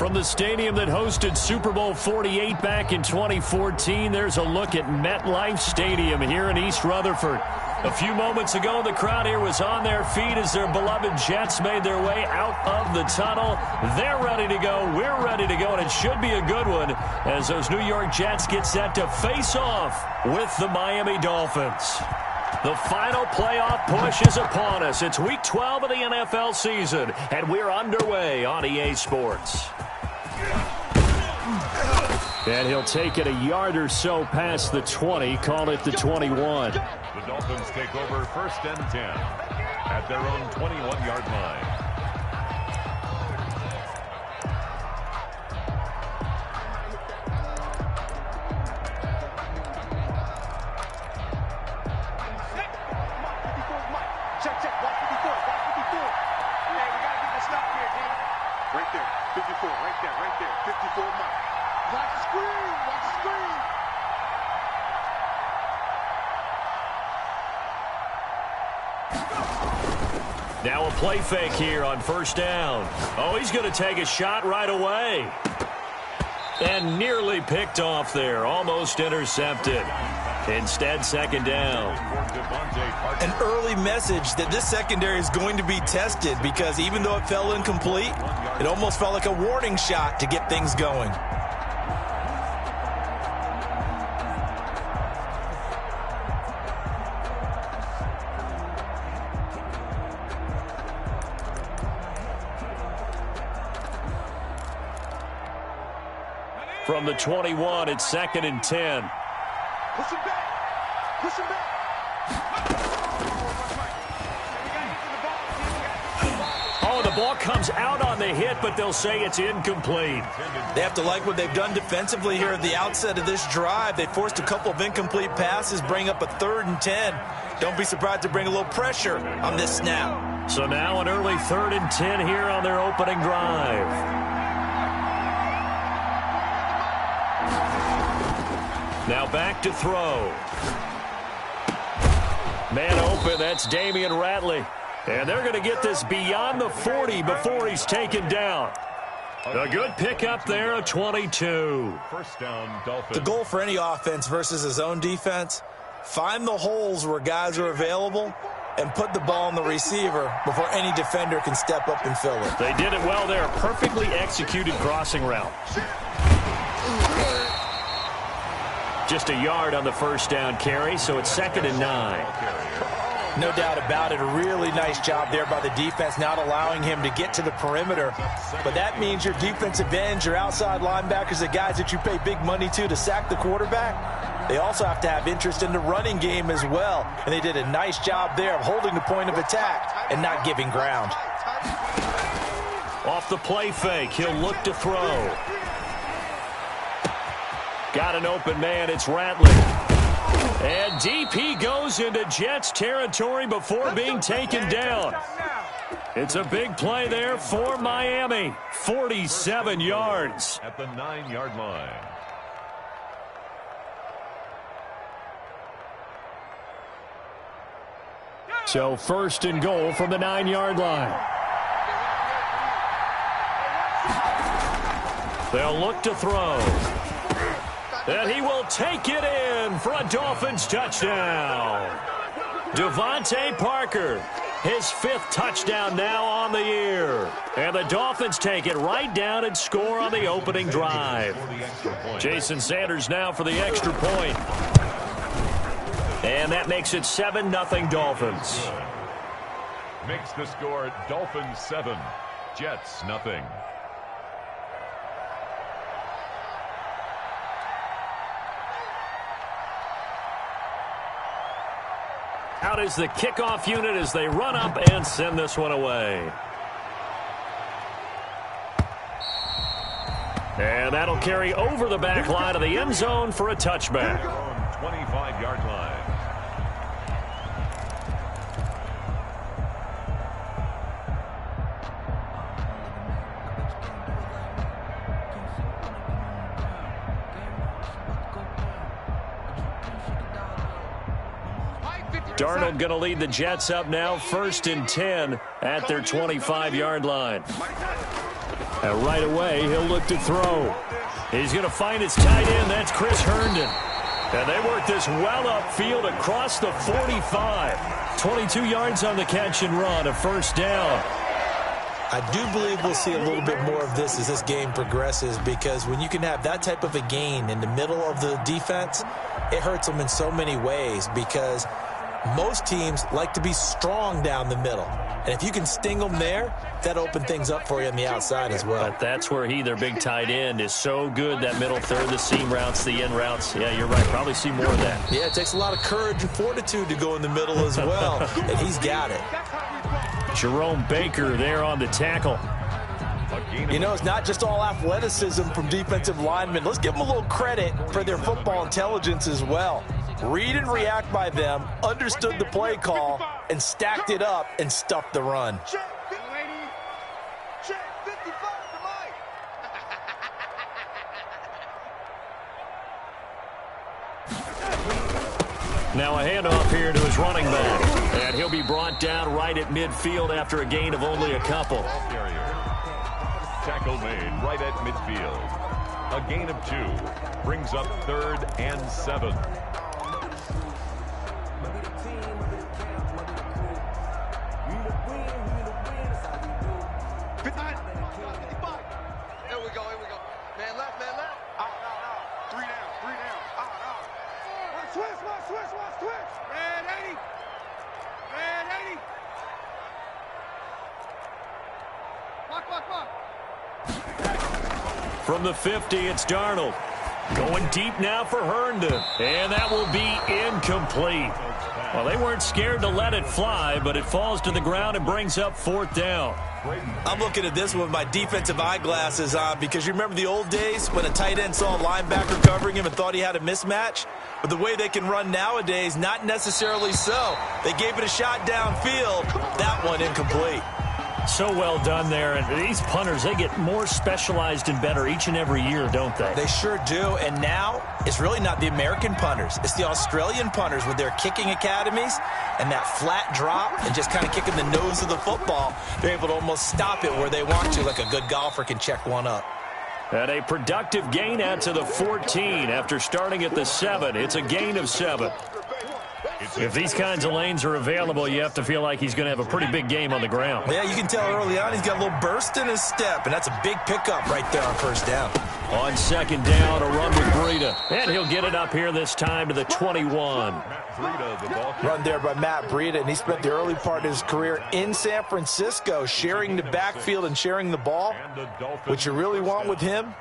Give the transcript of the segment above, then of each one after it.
From the stadium that hosted Super Bowl 48 back in 2014, there's a look at MetLife Stadium here in East Rutherford. A few moments ago, the crowd here was on their feet as their beloved Jets made their way out of the tunnel. They're ready to go. We're ready to go, and it should be a good one as those New York Jets get set to face off with the Miami Dolphins. The final playoff push is upon us. It's Week 12 of the NFL season, and we're underway on EA Sports. And he'll take it a yard or so past the 20, call it the 21. The Dolphins take over 1st and 10 at their own 21-yard line. Now a play fake here on 1st down. Oh, he's going to take a shot right away. And nearly picked off there. Almost intercepted. Instead, 2nd down. An early message that this secondary is going to be tested because even though it fell incomplete, it almost felt like a warning shot to get things going. From the 21, it's 2nd and 10. Push him back. Push him back. Oh, the ball comes out on the hit, but they'll say it's incomplete. They have to like what they've done defensively here at the outset of this drive. They forced a couple of incomplete passes, bring up a 3rd and 10. Don't be surprised to bring a little pressure on this snap. So now an early 3rd and 10 here on their opening drive. Now back to throw. Man open, that's Damian Ratley. And they're going to get this beyond the 40 before he's taken down. A good pickup there, a 22. 1st down, Dolphins. The goal for any offense versus his own defense, find the holes where guys are available and put the ball on the receiver before any defender can step up and fill it. They did it well there. Perfectly executed crossing route. Just a yard on the 1st down carry, so it's 2nd and 9. No doubt about it. A really nice job there by the defense, not allowing him to get to the perimeter. But that means your defensive ends, your outside linebackers, the guys that you pay big money to sack the quarterback, they also have to have interest in the running game as well. And they did a nice job there of holding the point of attack and not giving ground. Off the play fake, he'll look to throw. Got an open man, it's Ratley. And DP goes into Jets territory before being taken down. It's a big play there for Miami. 47 yards. At the 9-yard line. So 1st and goal from the 9-yard line. They'll look to throw. And he will take it in for a Dolphins touchdown. Devontae Parker, his 5th touchdown now on the year. And the Dolphins take it right down and score on the opening drive. Jason Sanders now for the extra point. And that makes it 7-0 Dolphins. Makes the score Dolphins 7, Jets nothing. Out is the kickoff unit as they run up and send this one away. And that'll carry over the back line of the end zone for a touchback. 25-yard line. Darnold going to lead the Jets up now, 1st and 10 at their 25-yard line. And right away, he'll look to throw. He's going to find his tight end. That's Chris Herndon. And they work this well upfield across the 45. 22 yards on the catch and run, a first down. I do believe we'll see a little bit more of this as this game progresses, because when you can have that type of a gain in the middle of the defense, it hurts them in so many ways, because most teams like to be strong down the middle. And if you can sting them there, that opens things up for you on the outside as well. But that's where their big tight end, is so good, that middle third, the seam routes, the in routes. Yeah, you're right. Probably see more of that. Yeah, it takes a lot of courage and fortitude to go in the middle as well, and he's got it. Jerome Baker there on the tackle. You know, it's not just all athleticism from defensive linemen. Let's give them a little credit for their football intelligence as well. Read and react by them, understood the play call, and stacked it up and stuffed the run. Now a handoff here to his running back. And he'll be brought down right at midfield after a gain of only a couple. Tackle made right at midfield. A gain of 2 brings up 3rd and 7. Here we go. Man left. Out. 3 down. Out. Switch. Red 80. Clock. From the 50, it's Darnold. Going deep now for Herndon. And that will be incomplete. Well, they weren't scared to let it fly, but it falls to the ground and brings up 4th down. I'm looking at this one with my defensive eyeglasses on, because you remember the old days when a tight end saw a linebacker covering him and thought he had a mismatch? But the way they can run nowadays, not necessarily so. They gave it a shot downfield. That one incomplete. So well done there. And these punters, they get more specialized and better each and every year, don't they? They sure do. And now it's really not the American punters. It's the Australian punters with their kicking academies and that flat drop and just kind of kicking the nose of the football. They're able to almost stop it where they want to, like a good golfer can check one up. And a productive gain out to the 14 after starting at the 7. It's a gain of 7. If these kinds of lanes are available, you have to feel like he's going to have a pretty big game on the ground. Yeah, you can tell early on he's got a little burst in his step, and that's a big pickup right there on 1st down. On 2nd down, a run with Breida. And he'll get it up here this time to the 21. Run there by Matt Breida, and he spent the early part of his career in San Francisco sharing the backfield and sharing the ball. What you really want with him,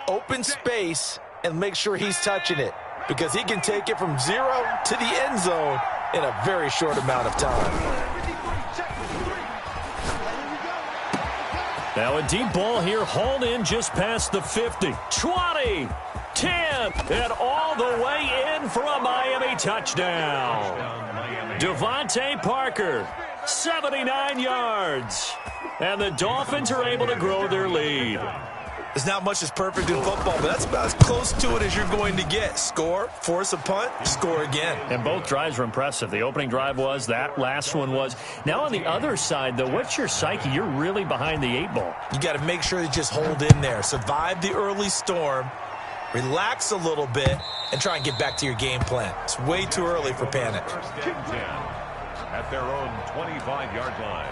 open space and make sure he's touching it, because he can take it from 0 to the end zone in a very short amount of time. Now a deep ball here, hauled in just past the 50. 20, 10, and all the way in for a Miami touchdown. Devontae Parker, 79 yards. And the Dolphins are able to grow their lead. There's not much that's perfect in football, but that's about as close to it as you're going to get. Score, force a punt, score again. And both drives were impressive. The opening drive was, that last one was. Now on the other side, though, what's your psyche? You're really behind the 8 ball. You got to make sure you just hold in there. Survive the early storm, relax a little bit, and try and get back to your game plan. It's way too early for panic. 10 at their own 25-yard line.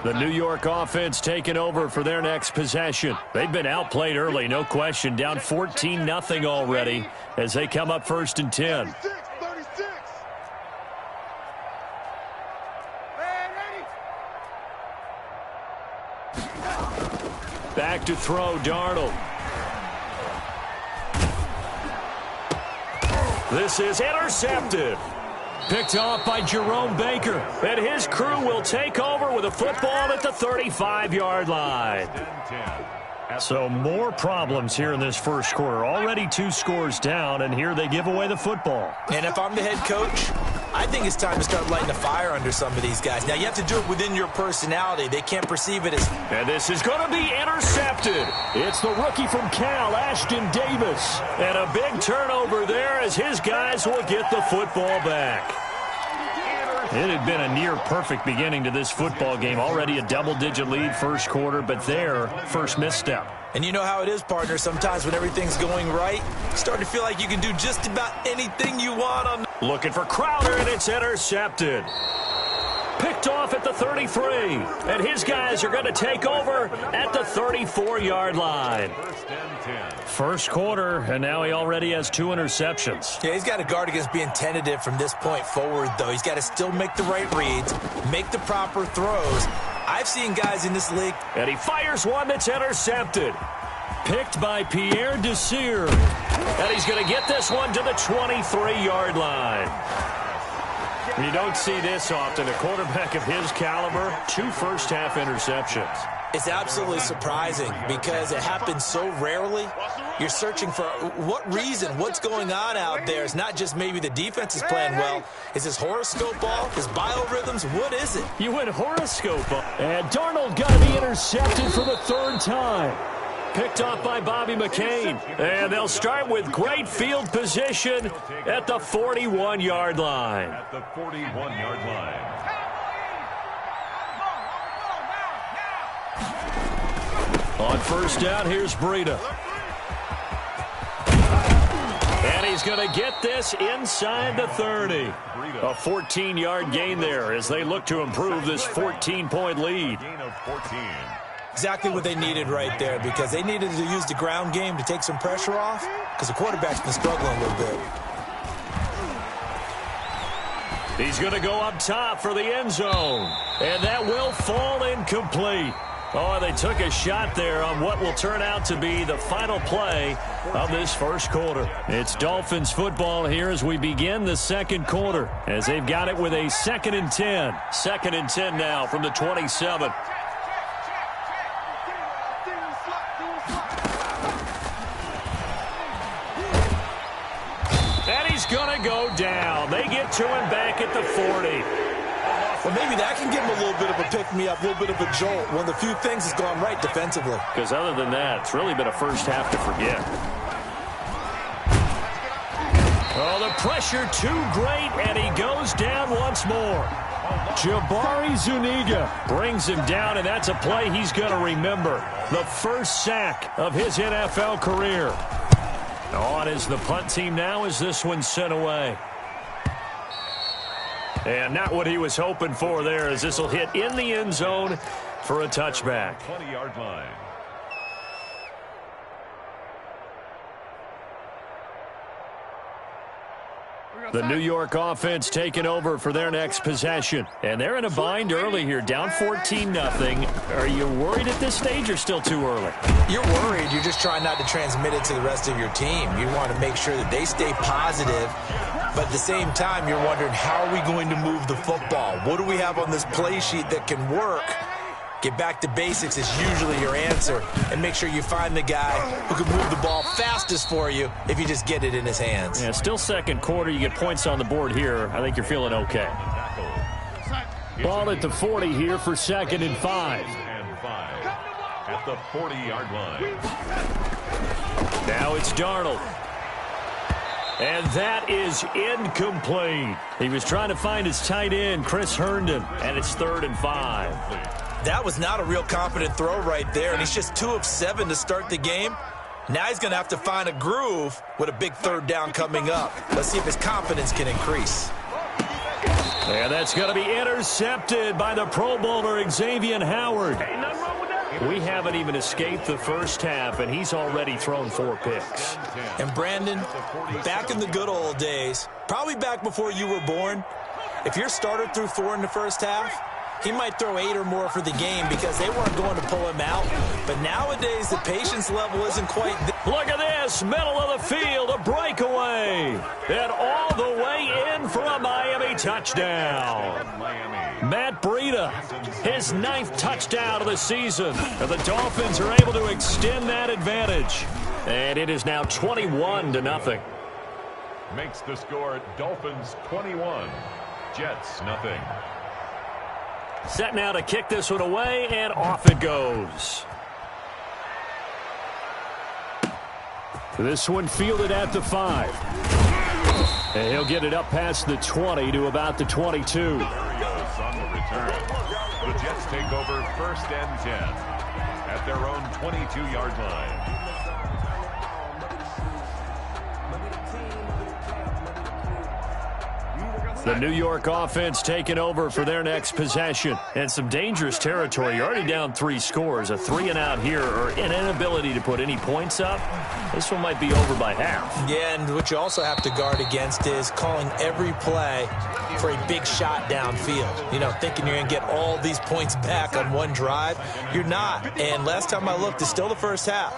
The New York offense taking over for their next possession. They've been outplayed early, no question. Down 14-0 already as they come up 1st and 10. 36. Back to throw, Darnold. This is intercepted. Picked off by Jerome Baker. And his crew will take over with a football at the 35-yard line. So more problems here in this first quarter. Already 2 scores down, and here they give away the football. And if I'm the head coach, I think it's time to start lighting the fire under some of these guys. Now, you have to do it within your personality. They can't perceive it as... And this is going to be intercepted. It's the rookie from Cal, Ashton Davis. And a big turnover there as his guys will get the football back. It had been a near-perfect beginning to this football game. Already a double-digit lead first quarter, but their first misstep. And you know how it is, partner. Sometimes when everything's going right, you start to feel like you can do just about anything you want on. Looking for Crowder, and it's intercepted. Picked off at the 33. And his guys are going to take over at the 34-yard line. First quarter, and now he already has 2 interceptions. Yeah, he's got to guard against being tentative from this point forward, though. He's got to still make the right reads, make the proper throws. I've seen guys in this league. And he fires one that's intercepted. Picked by Pierre Desir. And he's going to get this one to the 23-yard line. You don't see this often. A quarterback of his caliber, 2 first-half interceptions. It's absolutely surprising because it happens so rarely. You're searching for what reason, what's going on out there. It's not just maybe the defense is playing well. Is his horoscope off? His biorhythms? What is it? You went horoscope off. And Darnold got to be intercepted for the 3rd time. Picked off by Bobby McCain. And they'll start with great field position at the 41-yard line. At the 41-yard line. On first down, here's Breida. And he's going to get this inside the 30. A 14-yard gain there as they look to improve this 14-point lead. Gain of 14. Exactly what they needed right there because they needed to use the ground game to take some pressure off because the quarterback's been struggling a little bit. He's going to go up top for the end zone. And that will fall incomplete. Oh, they took a shot there on what will turn out to be the final play of this first quarter. It's Dolphins football here as we begin the second quarter as they've got it with a 2nd and 10. 2nd and 10 now from the 27. And he's going to go down. They get to him back at the 40. Well, maybe that can give him a little bit of a pick-me-up, a little bit of a jolt. One of the few things that's gone right defensively. Because other than that, it's really been a first half to forget. Oh, the pressure too great, and he goes down once more. Jabari Zuniga brings him down, and that's a play he's going to remember. The first sack of his NFL career. On is the punt team now as this one's sent away. And not what he was hoping for there as this will hit in the end zone for a touchback. 20-yard line. The New York offense taking over for their next possession. And they're in a bind early here, down 14-0. Are you worried at this stage or still too early? You're worried. You're just trying not to transmit it to the rest of your team. You want to make sure that they stay positive. But at the same time, you're wondering, how are we going to move the football? What do we have on this play sheet that can work? Get back to basics is usually your answer. And make sure you find the guy who can move the ball fastest for you if you just get it in his hands. Yeah, still second quarter. You get points on the board here. I think you're feeling okay. Ball at the 40 here for 2nd and 5. At the 40-yard line. Now it's Darnold. And that is incomplete. He was trying to find his tight end, Chris Herndon, and it's 3rd and 5. That was not a real confident throw right there, and he's just 2 of 7 to start the game. Now he's going to have to find a groove with a big 3rd down coming up. Let's see if his confidence can increase. And that's going to be intercepted by the Pro Bowler, Xavier Howard. We haven't even escaped the first half, and he's already thrown 4 picks. And Brandon, back in the good old days, probably back before you were born, if your starter threw 4 in the first half, he might throw 8 or more for the game because they weren't going to pull him out. But nowadays, the patience level isn't quite there. Look at this, middle of the field, a breakaway. And all the way in for a Miami touchdown. Matt Breida, his 9th touchdown of the season. And the Dolphins are able to extend that advantage. And it is now 21-0. Makes the score Dolphins 21, Jets nothing. Set now to kick this one away, and off it goes. This one fielded at the 5. And he'll get it up past the 20 to about the 22. Berrios on the return. The Jets take over 1st and 10 at their own 22-yard line. The New York offense taking over for their next possession. And some dangerous territory. You're already down 3 scores. A 3-and-out here or an inability to put any points up. This one might be over by half. Yeah, and what you also have to guard against is calling every play for a big shot downfield. You know, thinking you're going to get all these points back on one drive. You're not. And last time I looked, it's still the first half.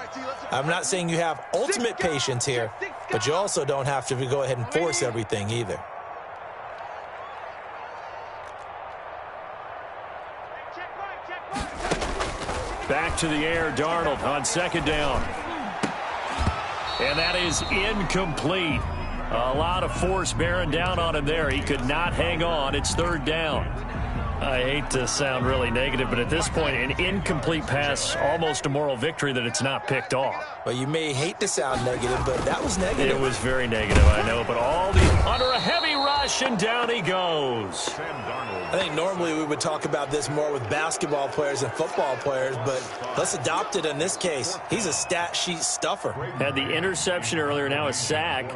I'm not saying you have ultimate patience here, but you also don't have to go ahead and force everything either. Back to the air, Darnold on 2nd down. And that is incomplete. A lot of force bearing down on him there. He could not hang on. It's 3rd down. I hate to sound really negative, but at this point, an incomplete pass, almost a moral victory that it's not picked off. Well, you may hate to sound negative, but that was negative. It was very negative, I know, but under a heavy rush, and down he goes. I think normally we would talk about this more with basketball players and football players, but let's adopt it in this case. He's a stat sheet stuffer. Had the interception earlier, now a sack.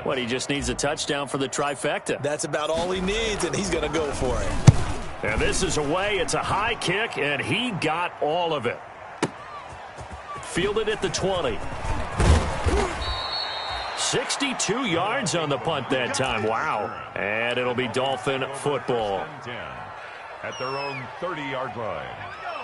What, he just needs a touchdown for the trifecta. That's about all he needs, and he's going to go for it. And this is away. It's a high kick, and he got all of it. Fielded at the 20. 62 yards on the punt that time. Wow. And it'll be Dolphin football. At their own 30-yard line.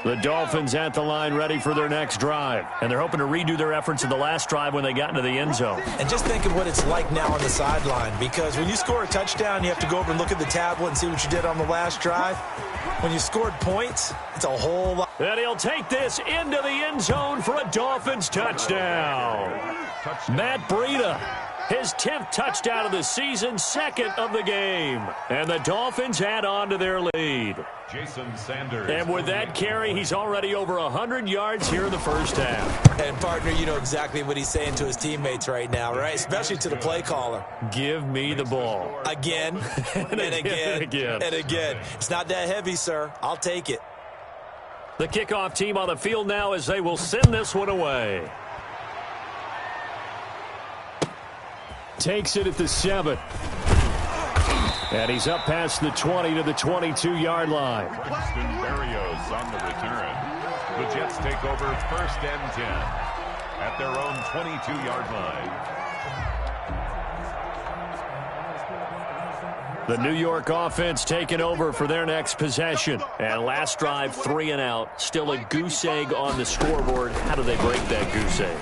The Dolphins at the line ready for their next drive. And they're hoping to redo their efforts in the last drive when they got into the end zone. And just think of what it's like now on the sideline. Because when you score a touchdown, you have to go over and look at the tablet and see what you did on the last drive. When you scored points, it's a whole lot. And he'll take this into the end zone for a Dolphins touchdown. Matt Breida, his 10th touchdown of the season, 2nd of the game. And the Dolphins add on to their lead. Jason Sanders. And with that carry, he's already over 100 yards here in the first half. And, partner, you know exactly what he's saying to his teammates right now, right? Especially to the play caller. Give me the ball. Again, and again, and again. It's not that heavy, sir. I'll take it. The kickoff team on the field now as they will send this one away. Takes it at the 7. And he's up past the 20 to the 22-yard line. Berrios on the return. The Jets take over 1st and 10 at their own 22-yard line. The New York offense taking over for their next possession. And last drive, 3-and-out. Still a goose egg on the scoreboard. How do they break that goose egg?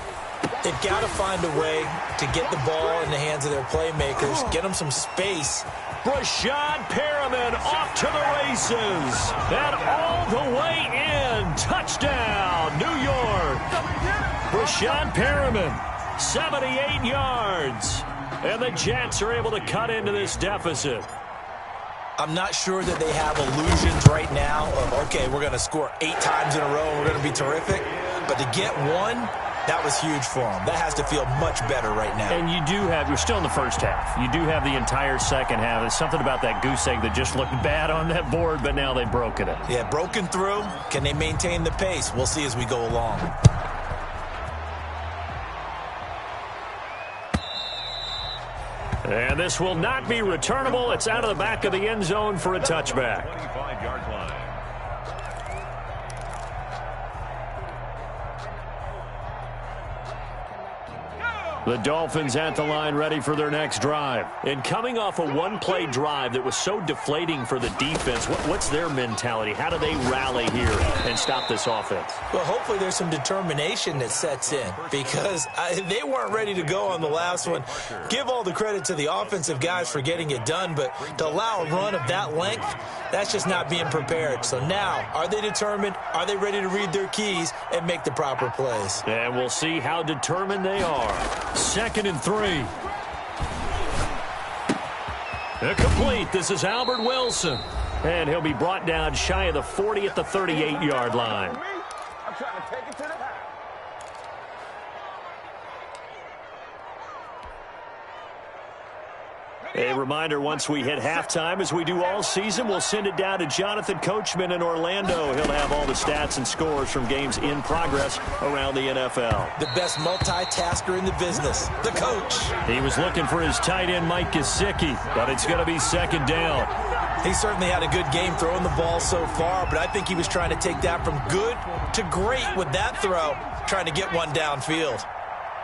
They've got to find a way to get the ball in the hands of their playmakers, get them some space. Rashad Perriman off to the races. And all the way in. Touchdown, New York. Rashad Perriman, 78 yards. And the Jets are able to cut into this deficit. I'm not sure that they have illusions right now of, okay, we're going to score 8 times in a row and we're going to be terrific. But to get one, that was huge for them. That has to feel much better right now. And you're still in the first half. You do have the entire second half. There's something about that goose egg that just looked bad on that board, but now they've broken it. Yeah, broken through. Can they maintain the pace? We'll see as we go along. And this will not be returnable. It's out of the back of the end zone for a touchback. 25-yard line. The Dolphins at the line ready for their next drive. And coming off a one-play drive that was so deflating for the defense, what's their mentality? How do they rally here and stop this offense? Well, hopefully there's some determination that sets in because they weren't ready to go on the last one. Give all the credit to the offensive guys for getting it done, but to allow a run of that length, that's just not being prepared. So now, are they determined? Are they ready to read their keys and make the proper plays? And we'll see how determined they are. 2nd and 3. Complete. This is Albert Wilson. And he'll be brought down shy of the 40 at the 38-yard line. I'm trying to take it to the house. A reminder, once we hit halftime, as we do all season, we'll send it down to Jonathan Coachman in Orlando. He'll have all the stats and scores from games in progress around the NFL. The best multitasker in the business, the coach. He was looking for his tight end, Mike Gesicki, but it's going to be second down. He certainly had a good game throwing the ball so far, but I think he was trying to take that from good to great with that throw, trying to get one downfield.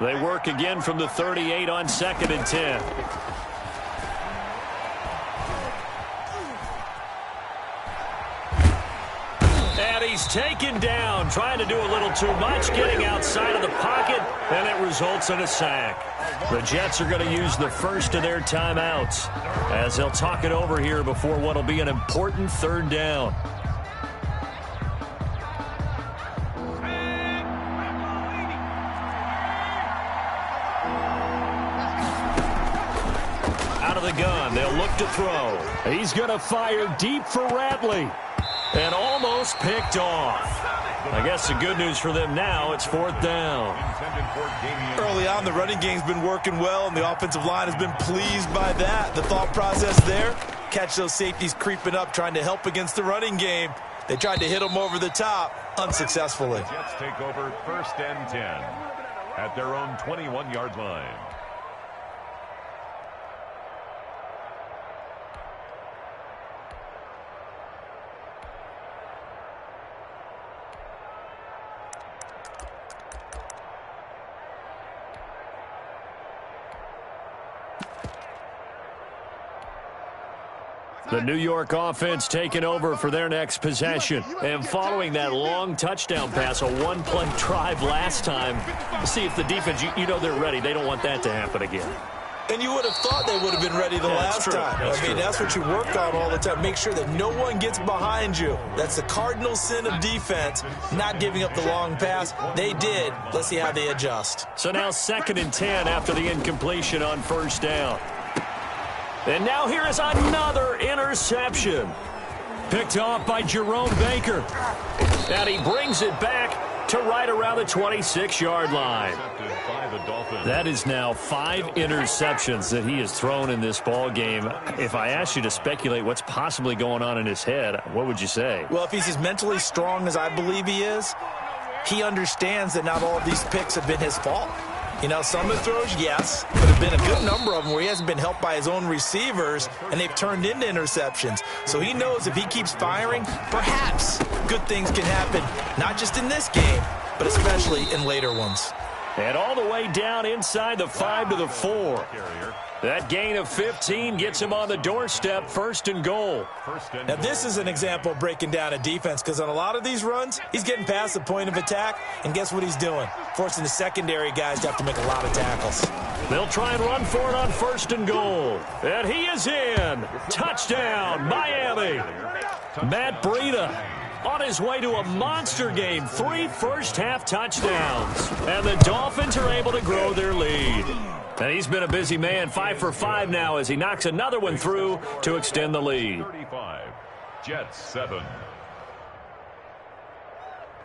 They work again from the 38 on 2nd and 10. And he's taken down, trying to do a little too much, getting outside of the pocket, and it results in a sack. The Jets are going to use the first of their timeouts as they'll talk it over here before what will be an important 3rd down. Out of the gun, they'll look to throw. He's going to fire deep for Ratley. And almost picked off. I guess the good news for them now, it's 4th down. Early on, the running game's been working well, and the offensive line has been pleased by that. The thought process there, catch those safeties creeping up, trying to help against the running game. They tried to hit them over the top, unsuccessfully. The Jets take over 1st and 10 at their own 21-yard line. The New York offense taking over for their next possession. And following that long touchdown pass, a one-play drive last time, see if the defense, you know they're ready. They don't want that to happen again. And you would have thought they would have been ready the last time. That's what you work on all the time. Make sure that no one gets behind you. That's the cardinal sin of defense, not giving up the long pass. They did. Let's see how they adjust. So now 2nd and 10 after the incompletion on 1st down. And now here is another interception. Picked off by Jerome Baker. And he brings it back to right around the 26-yard line. That is now 5 interceptions that he has thrown in this ball game. If I asked you to speculate what's possibly going on in his head, what would you say? Well, if he's as mentally strong as I believe he is, he understands that not all of these picks have been his fault. You know, some of the throws, yes, but there have been a good number of them where he hasn't been helped by his own receivers, and they've turned into interceptions. So he knows if he keeps firing, perhaps good things can happen, not just in this game, but especially in later ones. And all the way down inside the 5 to the 4. That gain of 15 gets him on the doorstep, 1st and goal. Now, this is an example of breaking down a defense, because on a lot of these runs, he's getting past the point of attack, and guess what he's doing? Forcing the secondary guys to have to make a lot of tackles. They'll try and run for it on 1st and goal. And he is in. Touchdown, Miami. Matt Breida on his way to a monster game. 3 first-half touchdowns. And the Dolphins are able to grow their lead. And he's been a busy man, 5 for 5 now as he knocks another one through to extend the lead. 35, Jets 7.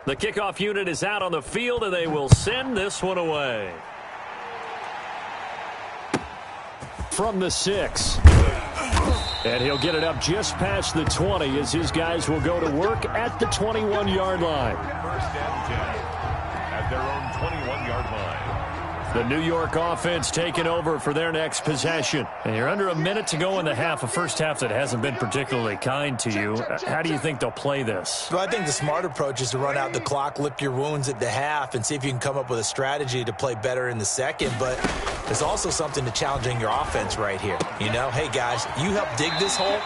The kickoff unit is out on the field, and they will send this one away. From the 6. And he'll get it up just past the 20 as his guys will go to work at the 21-yard line. 1st and 10 at their own 21-yard line. The New York offense taking over for their next possession. And you're under a minute to go in the half, a first half that hasn't been particularly kind to you. How do you think they'll play this? Well, I think the smart approach is to run out the clock, lick your wounds at the half, and see if you can come up with a strategy to play better in the second. But there's also something to challenging your offense right here. You know, hey, guys, you help dig this hole.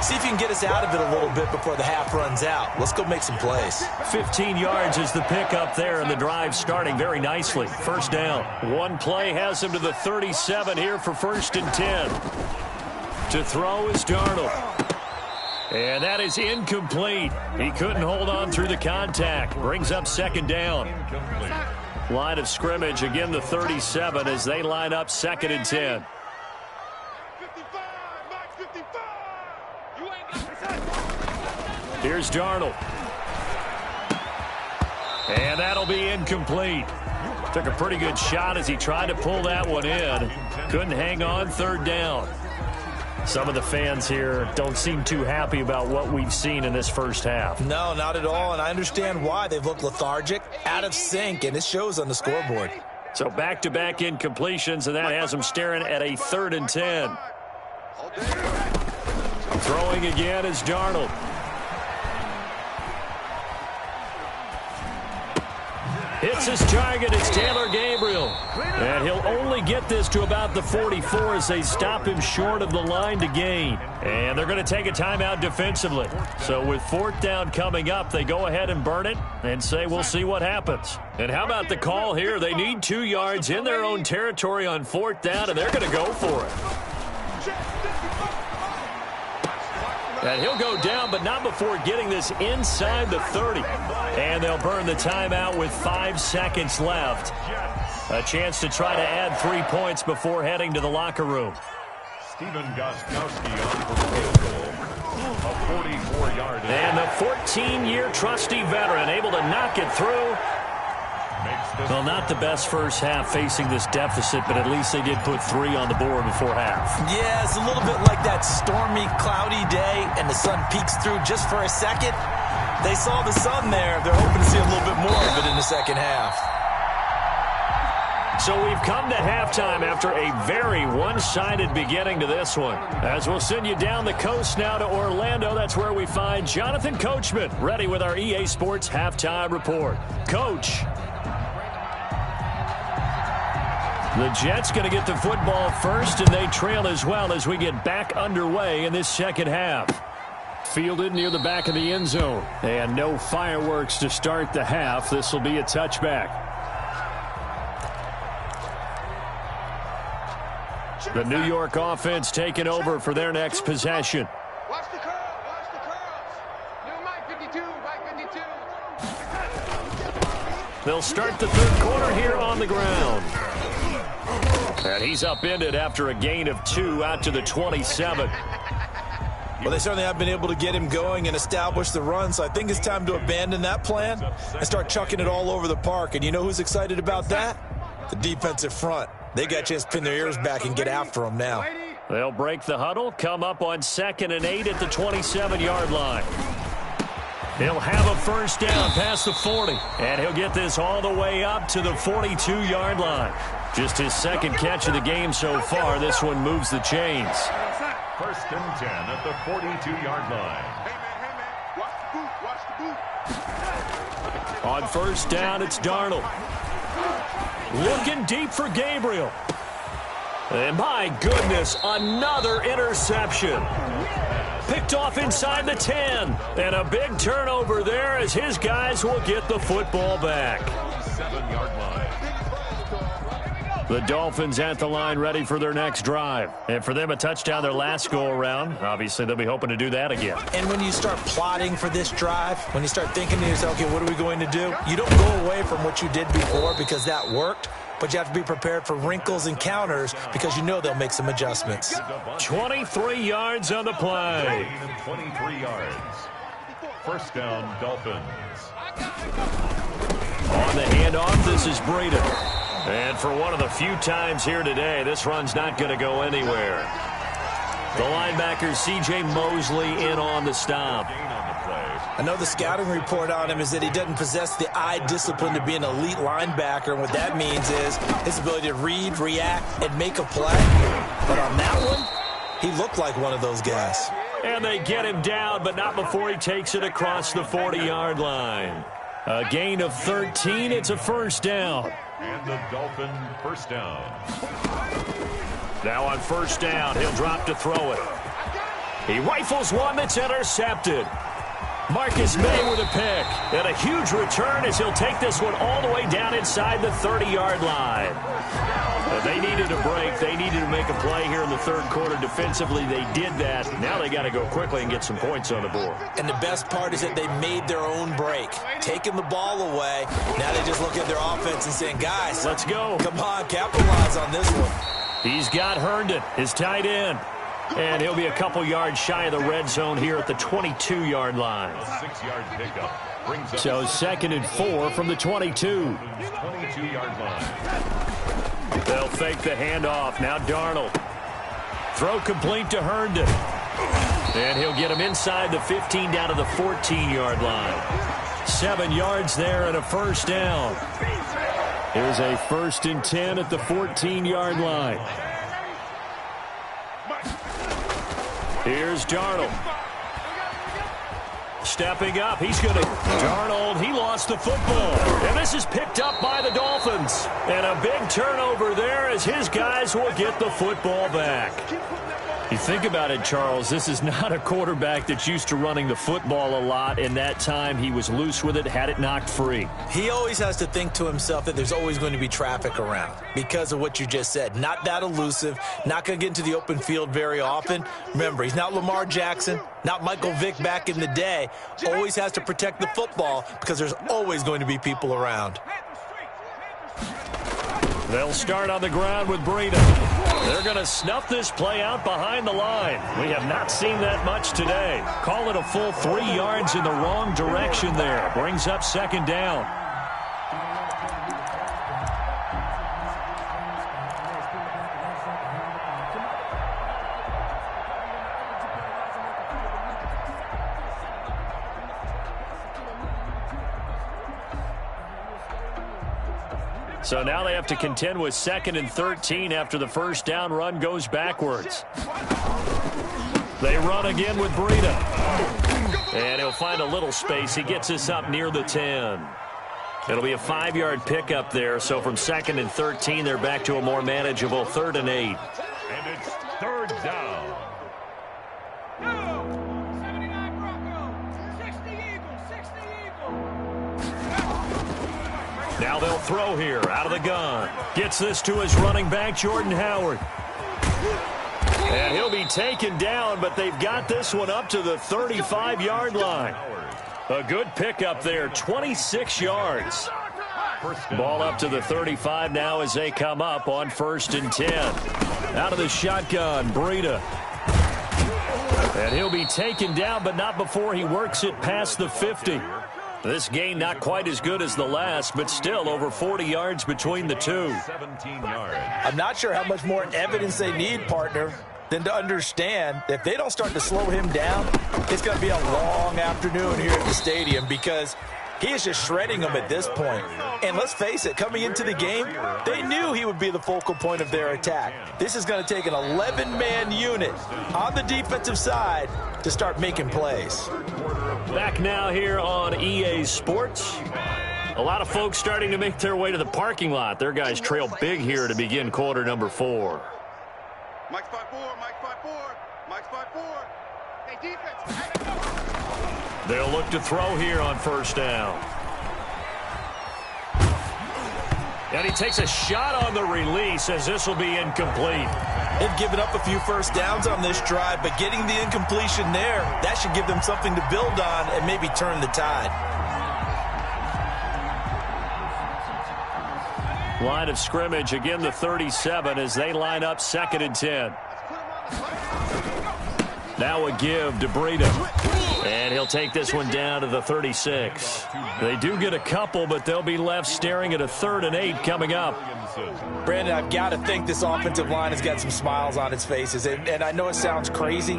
See if you can get us out of it a little bit before the half runs out. Let's go make some plays. 15 yards is the pickup there, and the drive starting very nicely. 1st down. One play has him to the 37 here for 1st and 10. To throw is Darnold. And that is incomplete. He couldn't hold on through the contact. Brings up 2nd down. Line of scrimmage, again the 37 as they line up 2nd and 10. Here's Darnold. And that'll be incomplete. Took a pretty good shot as he tried to pull that one in. Couldn't hang on 3rd down. Some of the fans here don't seem too happy about what we've seen in this first half. No, not at all, and I understand why. They've looked lethargic, out of sync, and it shows on the scoreboard. So back-to-back incompletions, and that has them staring at a 3rd and 10. Throwing again is Darnold. Hits his target. It's Taylor Gabriel. And he'll only get this to about the 44 as they stop him short of the line to gain. And they're going to take a timeout defensively. So with 4th down coming up, they go ahead and burn it and say we'll see what happens. And how about the call here? They need 2 yards in their own territory on 4th down, and they're going to go for it. And he'll go down, but not before getting this inside the 30. And they'll burn the timeout with 5 seconds left. A chance to try to add 3 points before heading to the locker room. Steven Gostkowski on for field goal. A 44-yard. And the 14-year trusty veteran able to knock it through. Well, not the best first half facing this deficit, but at least they did put 3 on the board before half. Yeah, it's a little bit like that stormy, cloudy day, and the sun peeks through just for a second. They saw the sun there. They're hoping to see a little bit more of it in the second half. So we've come to halftime after a very one-sided beginning to this one. As we'll send you down the coast now to Orlando, that's where we find Jonathan Coachman, ready with our EA Sports Halftime Report. Coach. The Jets going to get the football first, and they trail as well as we get back underway in this second half. Fielded near the back of the end zone. And no fireworks to start the half. This will be a touchback. The New York offense taking over for their next possession. Watch the curl. Watch the curls. New Mike 52. Mike 52. They'll start the 3rd quarter here on the ground. And he's upended after a gain of 2 out to the 27. Well, they certainly have been able to get him going and establish the run, so I think it's time to abandon that plan and start chucking it all over the park. And you know who's excited about that? The defensive front. They got a chance to pin their ears back and get after him now. They'll break the huddle, come up on 2nd and 8 at the 27-yard line. He'll have a first down past the 40, and he'll get this all the way up to the 42-yard line. Just his 2nd catch of the game so far. This one moves the chains. 1st and 10 at the 42-yard line. Hey, man, watch the boot. On 1st down, it's Darnold. Looking deep for Gabriel. And my goodness, another interception. Picked off inside the 10. And a big turnover there as his guys will get the football back. 7-yard line. The Dolphins at the line ready for their next drive. And for them, a touchdown their last go-around. Obviously, they'll be hoping to do that again. And when you start plotting for this drive, when you start thinking to yourself, okay, what are we going to do? You don't go away from what you did before because that worked, but you have to be prepared for wrinkles and counters because you know they'll make some adjustments. 23 yards on the play. 23 yards. 1st down, Dolphins. On the handoff, this is Breida. And for one of the few times here today, this run's not going to go anywhere. The linebacker, C.J. Mosley, in on the stop. I know the scouting report on him is that he doesn't possess the eye discipline to be an elite linebacker. And what that means is his ability to read, react, and make a play. But on that one, he looked like one of those guys. And they get him down, but not before he takes it across the 40-yard line. A gain of 13. It's a first down. And the Dolphin first down. Now on first down, he'll drop to throw it. He rifles one that's intercepted. Marcus May with a pick. And a huge return as he'll take this one all the way down inside the 30-yard line. They needed a break. They needed to make a play here in the 3rd quarter. Defensively, they did that. Now they got to go quickly and get some points on the board. And the best part is that they made their own break. Taking the ball away. Now they just look at their offense and saying, guys, let's go. Come on, capitalize on this one. He's got Herndon, his tight end. And he'll be a couple yards shy of the red zone here at the 22-yard line. A 6-yard pickup. Brings up So 2nd and 4 from the 22. 22-yard line. They'll fake the handoff. Now Darnold. Throw complete to Herndon. And he'll get him inside the 15 down to the 14-yard line. 7 yards there and a first down. Here's a 1st and 10 at the 14-yard line. Here's Darnold. Stepping up, he's going to... Darnold, he lost the football. And this is picked up by the Dolphins. And a big turnover there as his guys will get the football back. You think about it, Charles, this is not a quarterback that's used to running the football a lot. In that time, he was loose with it, had it knocked free. He always has to think to himself that there's always going to be traffic around because of what you just said. Not that elusive, not going to get into the open field very often. Remember, he's not Lamar Jackson, not Michael Vick back in the day. Always has to protect the football because there's always going to be people around. They'll start on the ground with Breida. They're going to snuff this play out behind the line. We have not seen that much today. Call it a full 3 yards in the wrong direction there. Brings up 2nd down. So now they have to contend with 2nd and 13 after the first down run goes backwards. They run again with Breida. And he'll find a little space. He gets this up near the 10. It'll be a 5-yard pickup there. So from 2nd and 13, they're back to a more manageable 3rd and 8. And it's 3rd down. Now they'll throw here out of the gun. Gets this to his running back, Jordan Howard. And he'll be taken down, but they've got this one up to the 35-yard line. A good pickup there, 26 yards. Ball up to the 35 now as they come up on 1st and 10. Out of the shotgun, Breida. And he'll be taken down, but not before he works it past the 50. This gain not quite as good as the last, but still over 40 yards between the two. 17 yards. I'm not sure how much more evidence they need, partner, than to understand that if they don't start to slow him down, it's going to be a long afternoon here at the stadium because he is just shredding them at this point. And let's face it, coming into the game, they knew he would be the focal point of their attack. This is going to take an 11-man unit on the defensive side to start making plays. Back now here on EA Sports. A lot of folks starting to make their way to the parking lot. Their guys trail big here to begin quarter number 4. Mike's 5-4, Mike's 5-4, Mike's 5-4. Hey, defense. They'll look to throw here on 1st down. And he takes a shot on the release as this will be incomplete. They've given up a few first downs on this drive, but getting the incompletion there, that should give them something to build on and maybe turn the tide. Line of scrimmage, again the 37 as they line up 2nd and 10. Now a give to Breida. And he'll take this one down to the 36. They do get a couple, but they'll be left staring at a 3rd and 8 coming up. Brandon, I've got to think this offensive line has got some smiles on its faces. And I know it sounds crazy,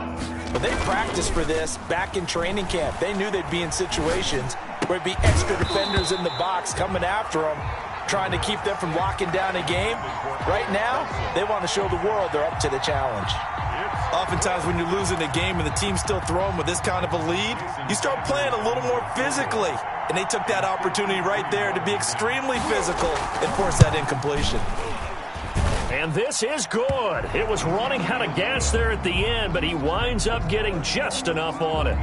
but they practiced for this back in training camp. They knew they'd be in situations where it'd be extra defenders in the box coming after them, trying to keep them from locking down a game. Right now, they want to show the world they're up to the challenge. Oftentimes when you're losing a game and the team's still throwing with this kind of a lead, you start playing a little more physically. And they took that opportunity right there to be extremely physical and force that incompletion. And this is good. It was running out of gas there at the end, but he winds up getting just enough on it.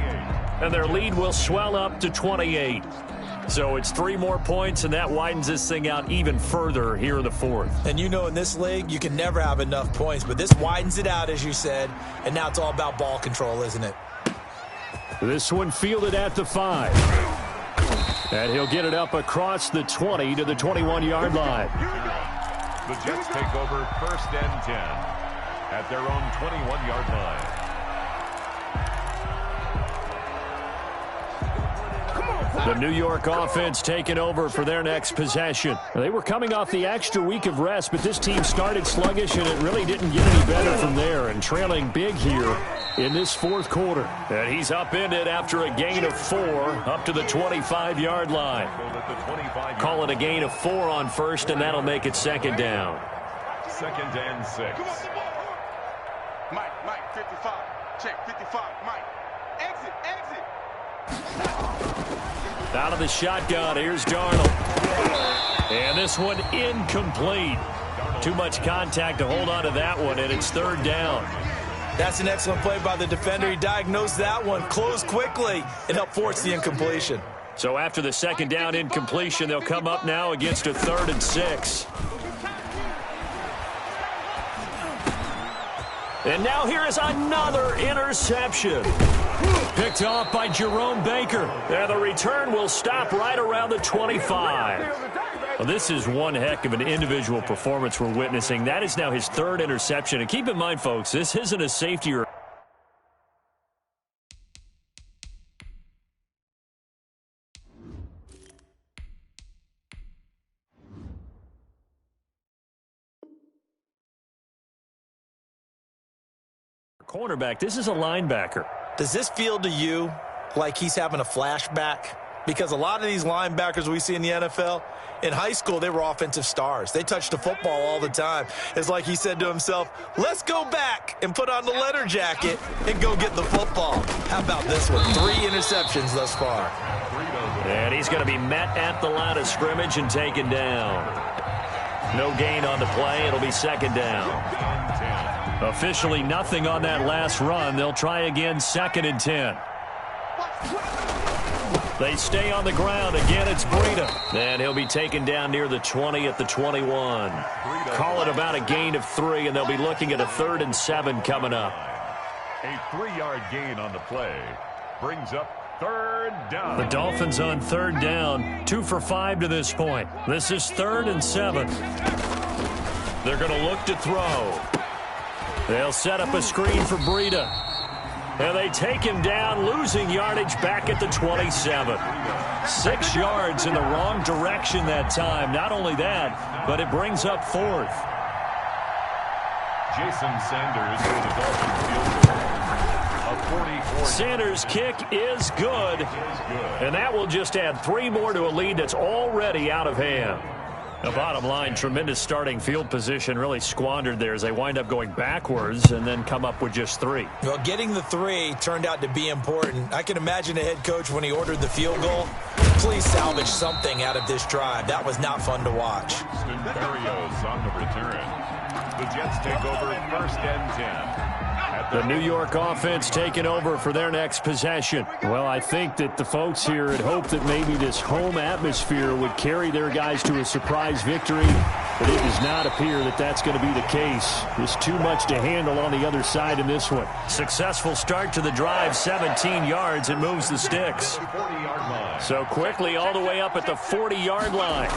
And their lead will swell up to 28. So it's 3 more points, and that widens this thing out even further here in the 4th. And you know in this league, you can never have enough points, but this widens it out, as you said, and now it's all about ball control, isn't it? This one fielded at the 5. And he'll get it up across the 20 to the 21-yard line. The Jets take over 1st and 10 at their own 21-yard line. The New York offense taking over for their next possession. They were coming off the extra week of rest, but this team started sluggish, and it really didn't get any better from there, and trailing big here in this fourth quarter. And he's upended after a gain of 4 up to the 25-yard line. Call it a gain of 4 on first, and that'll make it second down. 2nd and 6. Mike, 55. Check, 55. Mike. Exit. Out of the shotgun, here's Darnold. And this one incomplete. Too much contact to hold on to that one, and it's 3rd down. That's an excellent play by the defender. He diagnosed that one, closed quickly, and helped force the incompletion. So after the 2nd down incompletion, they'll come up now against a 3rd and 6. And now here is another interception. Picked off by Jerome Baker. And the return will stop right around the 25. Well, this is one heck of an individual performance we're witnessing. That is now his 3rd interception. And keep in mind, folks, this isn't a safety or cornerback. This is a linebacker. Does this feel to you like he's having a flashback? Because a lot of these linebackers we see in the NFL, in high school, they were offensive stars. They touched the football all the time. It's like he said to himself, let's go back and put on the leather jacket and go get the football. How about this one? 3 interceptions thus far. And he's going to be met at the line of scrimmage and taken down. No gain on the play. It'll be 2nd down. Officially nothing on that last run. They'll try again, 2nd and 10. They stay on the ground. Again, it's Breida. And he'll be taken down near the 20 at the 21. Call it about a gain of 3, and they'll be looking at a 3rd and 7 coming up. A 3-yard gain on the play brings up 3rd down. The Dolphins on 3rd down, 2 for 5 to this point. This is 3rd and 7. They're going to look to throw. They'll set up a screen for Breida. And they take him down, losing yardage back at the 27. 6 yards in the wrong direction that time. Not only that, but it brings up 4th. Jason Sanders for the Dolphins field goal. A 44. Sanders' kick is good. And that will just add 3 more to a lead that's already out of hand. The bottom line, tremendous starting field position, really squandered there as they wind up going backwards and then come up with just 3. Well, getting the 3 turned out to be important. I can imagine the head coach when he ordered the field goal. Please salvage something out of this drive. That was not fun to watch. Barrios on the return. The Jets take over 1st and 10. The New York offense taking over for their next possession. Well, I think that the folks here had hoped that maybe this home atmosphere would carry their guys to a surprise victory, but it does not appear that that's going to be the case. There's too much to handle on the other side in this one. Successful start to the drive, 17 yards, and moves the sticks. So quickly all the way up at the 40-yard line.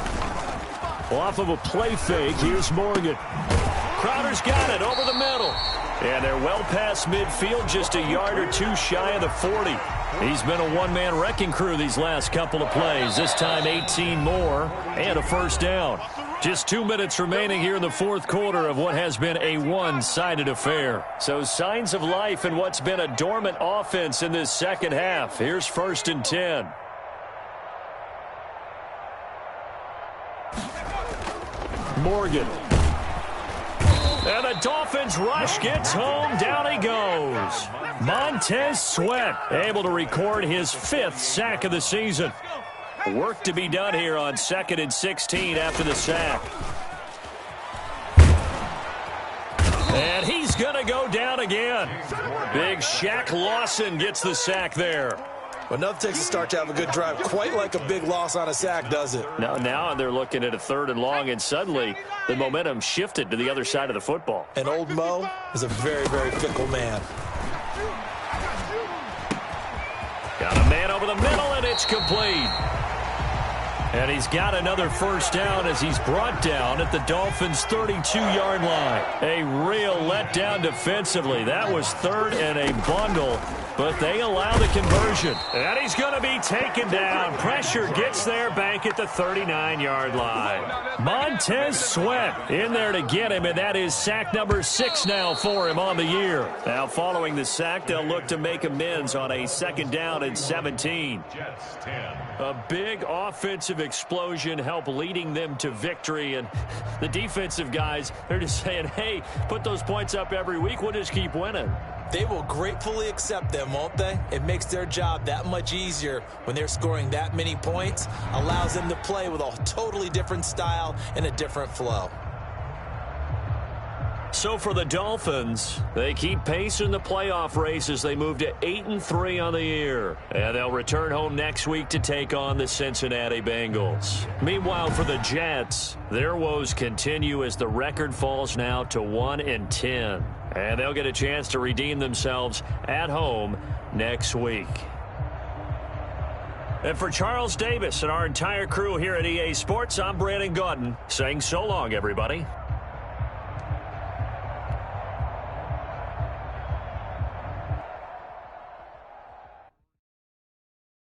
Off of a play fake, here's Morgan. Crowder's got it over the middle. And they're well past midfield, just a yard or 2 shy of the 40. He's been a one-man wrecking crew these last couple of plays. This time 18 more and a 1st down. Just 2 minutes remaining here in the 4th quarter of what has been a one-sided affair. So signs of life in what's been a dormant offense in this second half. Here's 1st and 10. Morgan. And the Dolphins rush gets home. Down he goes. Montez Sweat able to record his 5th sack of the season. Work to be done here on 2nd and 16 after the sack. And he's going to go down again. Big Shaq Lawson gets the sack there. Well, nothing takes a start to have a good drive quite like a big loss on a sack, does it? Now they're looking at a 3rd and long, and suddenly the momentum shifted to the other side of the football. And old Mo is a very, very fickle man. Got a man over the middle, and it's complete. And he's got another 1st down as he's brought down at the Dolphins' 32-yard line. A real letdown defensively. That was 3rd and a bundle. but they allow the conversion. And he's going to be taken down. Pressure gets there back at the 39-yard line. Montez Sweat in there to get him, and that is sack number 6 now for him on the year. Now, following the sack, they'll look to make amends on a 2nd down and 17. A big offensive explosion helped leading them to victory, and the defensive guys, they're just saying, hey, put those points up every week, we'll just keep winning. They will gratefully accept them, won't they? It makes their job that much easier when they're scoring that many points, allows them to play with a totally different style and a different flow. So for the Dolphins, they keep pace in the playoff race as they move to 8-3 on the year. And they'll return home next week to take on the Cincinnati Bengals. Meanwhile, for the Jets, their woes continue as the record falls now to 1-10. And they'll get a chance to redeem themselves at home next week. And for Charles Davis and our entire crew here at EA Sports, I'm Brandon Gaudin saying so long, everybody.